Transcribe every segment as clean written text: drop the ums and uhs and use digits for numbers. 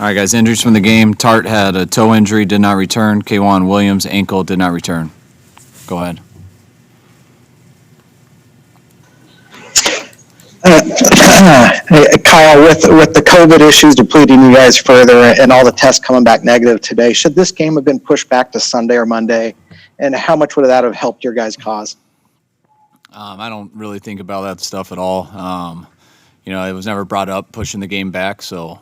All right, guys, injuries from the game. Tart had a toe injury, did not return. Kwan Williams, ankle, did not return. Go ahead. Kyle, with the COVID issues depleting you guys further and all the tests coming back negative today, should this game have been pushed back to Sunday or Monday? And how much would that have helped your guys' cause? I don't really think about that stuff at all. It was never brought up pushing the game back, so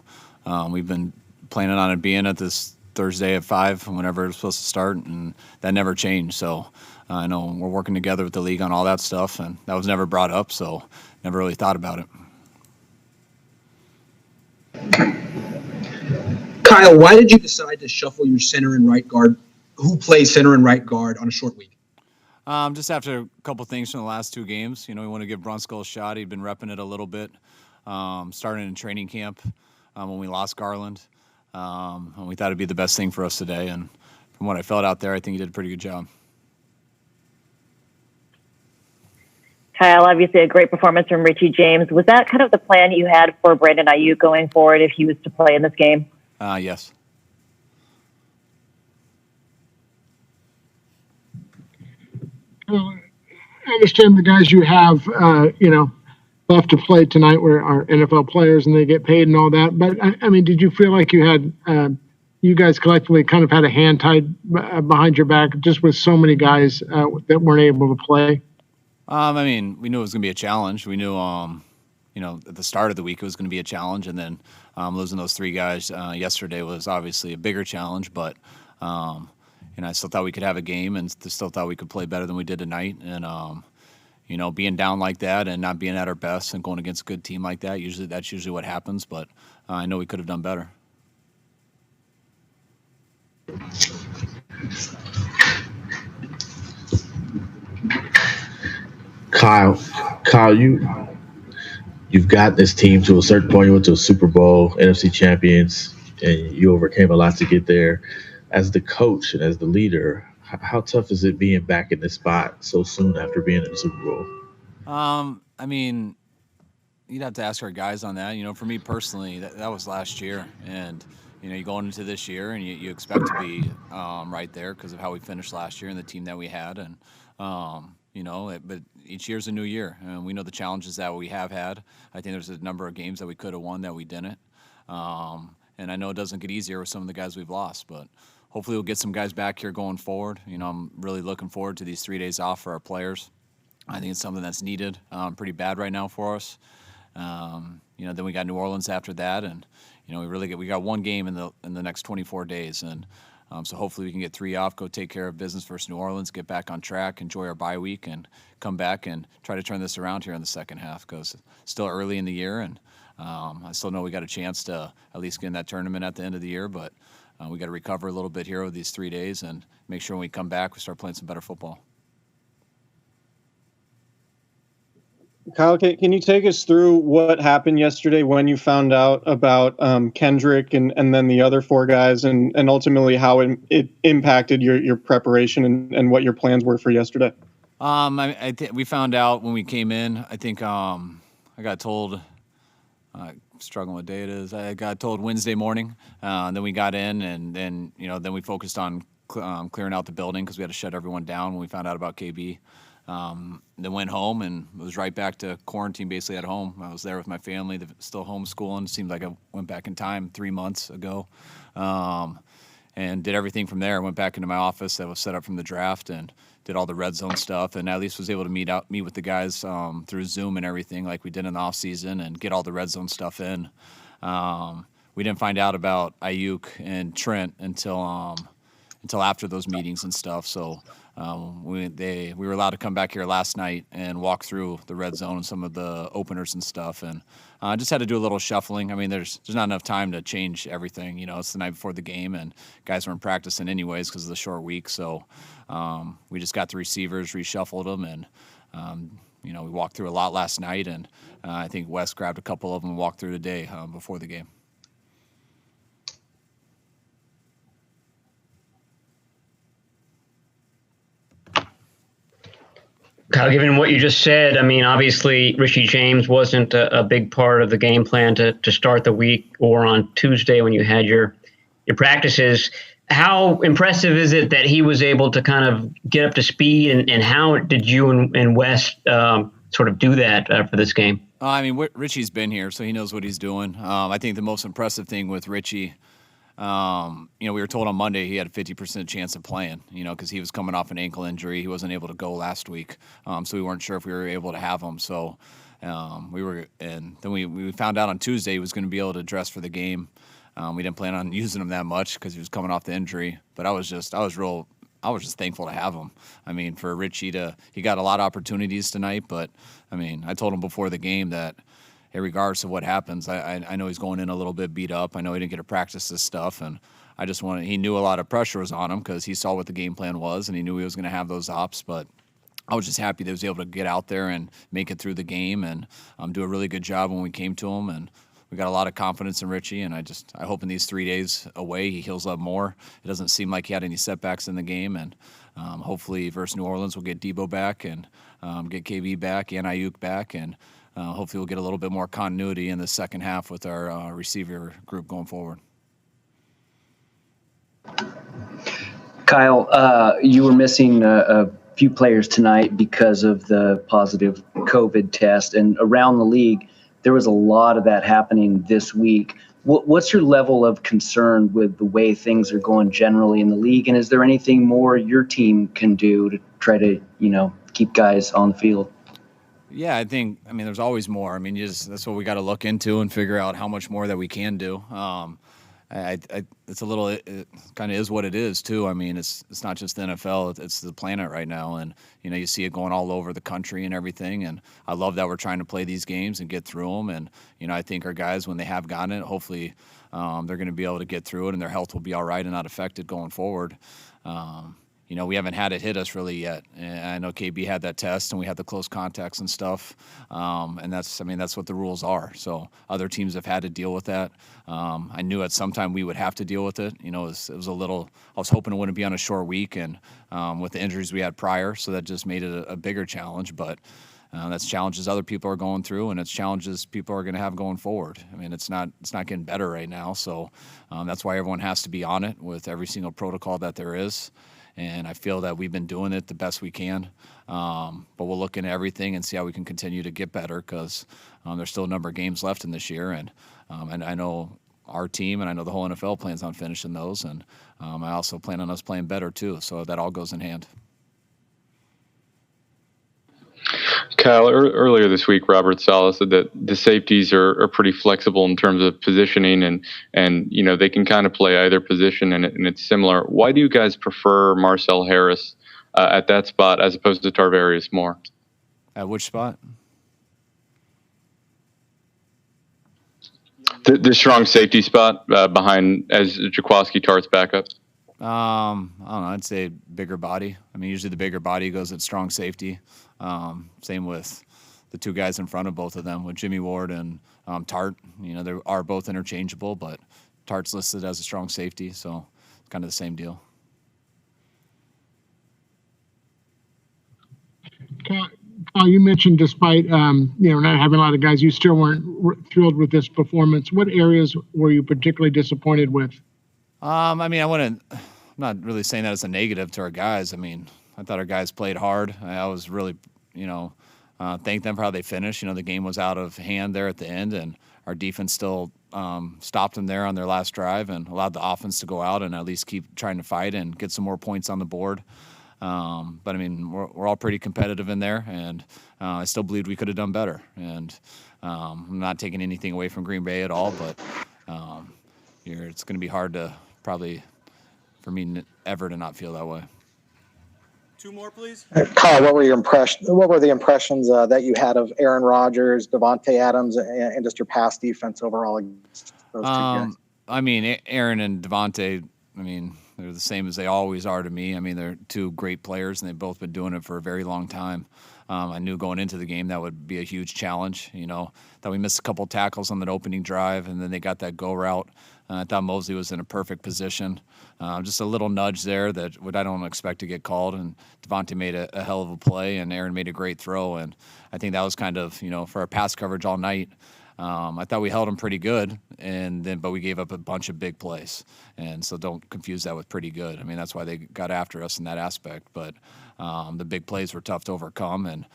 we've been planning on it being at this Thursday at 5, whenever it's supposed to start, and that never changed. So I know we're working together with the league on all that stuff, and that was never brought up, so never really thought about it. Kyle, why did you decide to shuffle your center and right guard? Who plays center and right guard on a short week? Just after a couple things from the last 2 games, we want to give Brunskill a shot. He'd been repping it a little bit, starting in training camp when we lost Garland. And we thought it'd be the best thing for us today. And from what I felt out there, I think he did a pretty good job. Kyle, obviously a great performance from Richie James. Was that kind of the plan you had for Brandon Ayuk going forward if he was to play in this game? Yes. I understand the guys you have, left to play tonight are NFL players and they get paid and all that. But I mean, did you feel like you had, you guys collectively kind of had a hand tied behind your back just with so many guys that weren't able to play? I mean, we knew it was going to be a challenge. We knew, at the start of the week it was going to be a challenge, and then losing those 3 guys yesterday was obviously a bigger challenge. But I still thought we could have a game, and still thought we could play better than we did tonight. And being down like that and not being at our best and going against a good team like that, that's usually what happens. But I know we could have done better. Kyle, you've got this team to a certain point. You went to a Super Bowl, NFC champions, and you overcame a lot to get there. As the coach and as the leader, how tough is it being back in this spot so soon after being in the Super Bowl? I mean, you'd have to ask our guys on that. For me personally, that was last year, and you go into this year and you expect to be right there because of how we finished last year and the team that we had, and but each year's a new year, and we know the challenges that we have had. I think there's a number of games that we could have won that we didn't, and I know it doesn't get easier with some of the guys we've lost, but hopefully we'll get some guys back here going forward. I'm really looking forward to these 3 days off for our players. I think it's something that's needed pretty bad right now for us. Then we got New Orleans after that, and we got 1 game in the next 24 days, and so hopefully we can get 3 off, go take care of business versus New Orleans, get back on track, enjoy our bye week, and come back and try to turn this around here in the second half because it's still early in the year, and I still know we got a chance to at least get in that tournament at the end of the year, but we got to recover a little bit here over these 3 days and make sure when we come back we start playing some better football. Kyle, can you take us through what happened yesterday when you found out about Kendrick and then the other 4 guys and ultimately how it impacted your preparation and what your plans were for yesterday? I think we found out when we came in. I think I got told, struggling what day it is. I got told Wednesday morning. Then we got in, and then we focused on clearing out the building because we had to shut everyone down when we found out about KB. Then went home and was right back to quarantine basically at home. I was there with my family, still homeschooling. It seemed like I went back in time 3 months ago, and did everything from there. I went back into my office that was set up from the draft and did all the red zone stuff, and at least was able to meet with the guys through Zoom and everything like we did in the off season and get all the red zone stuff in. We didn't find out about Ayuk and Trent until after those meetings and stuff. So we were allowed to come back here last night and walk through the red zone and some of the openers and stuff, and just had to do a little shuffling. I mean, there's not enough time to change everything. It's the night before the game, and guys weren't practicing anyways because of the short week. So we just got the receivers, reshuffled them, and we walked through a lot last night, and I think Wes grabbed a couple of them and walked through today before the game. Kyle, given what you just said, I mean, obviously Richie James wasn't a big part of the game plan to start the week or on Tuesday when you had your practices. How impressive is it that he was able to kind of get up to speed, and how did you and Wes sort of do that for this game? I mean, Richie's been here, so he knows what he's doing. I think the most impressive thing with Richie, we were told on Monday he had a 50% chance of playing, because he was coming off an ankle injury. He wasn't able to go last week, so we weren't sure if we were able to have him. So and then we found out on Tuesday he was going to be able to dress for the game. We didn't plan on using him that much because he was coming off the injury, but I was just thankful to have him. I mean, for Richie he got a lot of opportunities tonight, but I mean, I told him before the game that, hey, regardless of what happens, I know he's going in a little bit beat up. I know he didn't get to practice this stuff, and he knew a lot of pressure was on him because he saw what the game plan was, and he knew he was going to have those ops, but I was just happy that he was able to get out there and make it through the game and do a really good job when we came to him, and we got a lot of confidence in Richie, and I hope in these 3 days away he heals up more. It doesn't seem like he had any setbacks in the game, and hopefully versus New Orleans we'll get Debo back and get KB back and Ayuk back, and hopefully we'll get a little bit more continuity in the second half with our receiver group going forward. Kyle, you were missing a few players tonight because of the positive COVID test, and around the league there was a lot of that happening this week. What's your level of concern with the way things are going generally in the league? And is there anything more your team can do to try to, keep guys on the field? Yeah, I mean, there's always more. I mean, that's what we got to look into and figure out how much more that we can do. It's a little, it kind of is what it is too. I mean, it's not just the NFL, it's the planet right now. And, you see it going all over the country and everything. And I love that we're trying to play these games and get through them. And, I think our guys, when they have gotten it, hopefully they're going to be able to get through it and their health will be all right and not affected going forward. We haven't had it hit us really yet. And I know KB had that test and we had the close contacts and stuff. And that's what the rules are. So other teams have had to deal with that. I knew at some time we would have to deal with it. It was a little, I was hoping it wouldn't be on a short week and with the injuries we had prior. So that just made it a bigger challenge. But that's challenges other people are going through, and it's challenges people are going to have going forward. I mean, it's not getting better right now. So that's why everyone has to be on it with every single protocol that there is. And I feel that we've been doing it the best we can. But we'll look into everything and see how we can continue to get better because there's still a number of games left in this year. And I know our team and I know the whole NFL plans on finishing those. And I also plan on us playing better too. So that all goes in hand. Kyle, earlier this week, Robert Saleh said that the safeties are pretty flexible in terms of positioning and they can kind of play either position and it's similar. Why do you guys prefer Marcel Harris at that spot as opposed to Tarvarius Moore? At which spot? The strong safety spot behind as Jaquiski Tartt's backup. I don't know. I'd say bigger body. I mean, usually the bigger body goes at strong safety. Same with the two guys in front of both of them, with Jimmy Ward and Tartt. They are both interchangeable, but Tartt's listed as a strong safety, so it's kind of the same deal. Kyle, you mentioned despite not having a lot of guys, you still weren't thrilled with this performance. What areas were you particularly disappointed with? I'm not really saying that as a negative to our guys. I mean, I thought our guys played hard. I was really, thank them for how they finished. The game was out of hand there at the end, and our defense still stopped them there on their last drive and allowed the offense to go out and at least keep trying to fight and get some more points on the board. But I mean, we're all pretty competitive in there, and I still believe we could have done better. And I'm not taking anything away from Green Bay at all, but it's going to be hard to probably for me ever to not feel that way. Two more, please. Kyle, what were the impressions that you had of Aaron Rodgers, Devontae Adams, and just your pass defense overall against those two guys? I mean, Aaron and Devontae, they're the same as they always are to me. I mean, they're two great players, and they've both been doing it for a very long time. I knew going into the game that would be a huge challenge. That we missed a couple tackles on that opening drive, and then they got that go route. I thought Mosley was in a perfect position. Just a little nudge there that what I don't expect to get called. And Devontae made a hell of a play, and Aaron made a great throw. And I think that was kind of, for our pass coverage all night. I thought we held them pretty good, but we gave up a bunch of big plays, and so don't confuse that with pretty good. I mean, that's why they got after us in that aspect. But the big plays were tough to overcome, and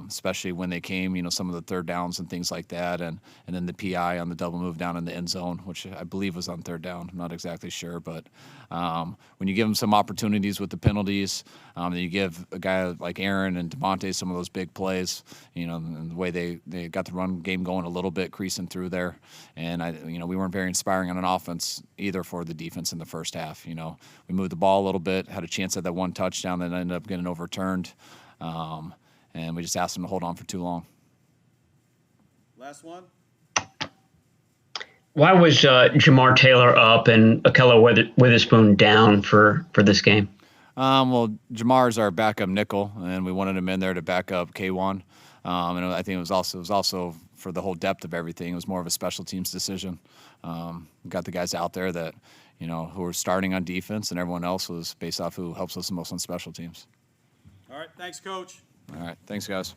especially when they came, some of the third downs and things like that, and then the PI on the double move down in the end zone, which I believe was on third down. I'm not exactly sure, but when you give them some opportunities with the penalties, and you give a guy like Aaron and Devontae some of those big plays, and the way they got the run game going a little bit, creasing through there, and we weren't very inspiring on an offense either for the defense in the first half. We moved the ball a little bit, had a chance at that one touchdown that ended up getting overturned, and we just asked them to hold on for too long. Last one. Why was Jamar Taylor up and Akello Witherspoon down for this game? Well, Jamar's our backup nickel, and we wanted him in there to back up K1. And I think it was also for the whole depth of everything. It was more of a special teams decision. We got the guys out there that who were starting on defense, and everyone else was based off who helps us the most on special teams. All right. Thanks, Coach. All right. Thanks, guys.